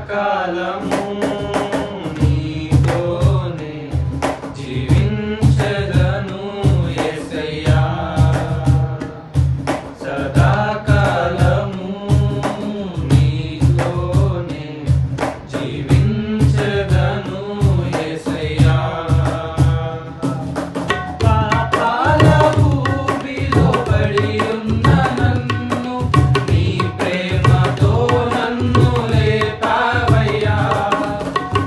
సదాకాలము నీతోనే జీవించెదను యేసయ్యా సదాకాలము నీతోనే జీవించెదను యేసయ్యా పాపాల ఊబిలో పడి ఉన్న నన్ను నీ ప్రేమతో నన్ను లేపావయ్యా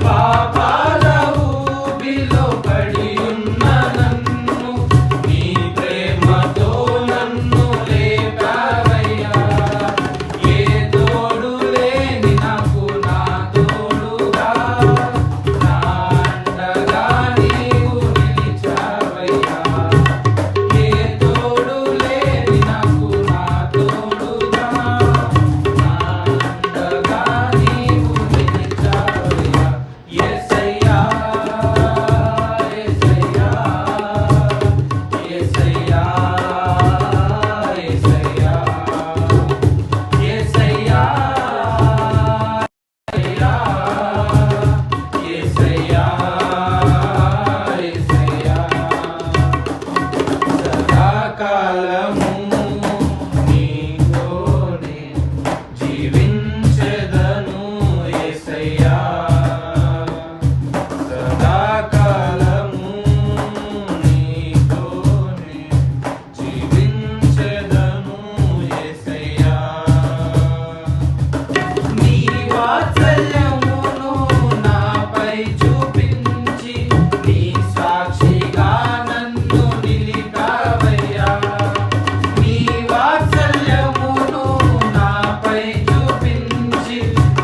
పాపాల ఊబిలో పడి ఉన్న నన్ను నీ ప్రేమతో నన్ను లేపావయ్యా ఏ తోడు లేని నాకు నా తోడుగా నా అండగా నీవు నిలిచావయ్యా ఏ తోడు లేని నాకు నా తోడుగా నా అండగా నీవు నిలిచావయ్యా యేసయ్యా యేసయ్యా యేసయ్యా యేసయ్యా యేసయ్యా యేసయ్యా యేసయ్యా సదాకాలము నీతోనే జీవించెదను యేసయ్యా సదాకాలము నీతోనే జీవించెదను యేసయ్యా నీ వాత్సల్యమును నాపై చూపించి నీ సాక్షిగా నన్ను నిలిపావయ్యా నీ వాత్సల్యమును నాపై చూపించి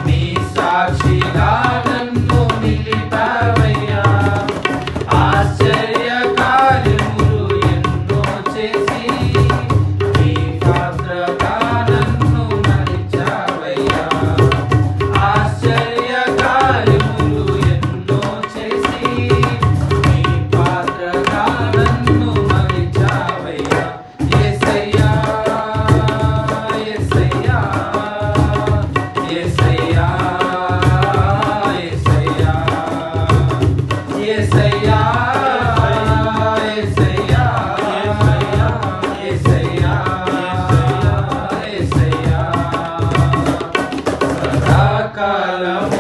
నీ సాక్షిగా నన్ను నిలిపావయ్యా ఆశ్చర్య కార్యములు ఎన్నో చేసి నీ పాత్రగా నన్ను మలిచావయ్యా ఆశ్చర్య కార్యములు ఎన్నో చేసి నీ పాత్రగా నన్ను మలిచావయ్యా యేసయ్యా యేసయ్యా యేసయ్యా యేసయ్యా యేసయ్యా యేసయ్యా యేసయ్యా యేసయ్యా సదాకాలము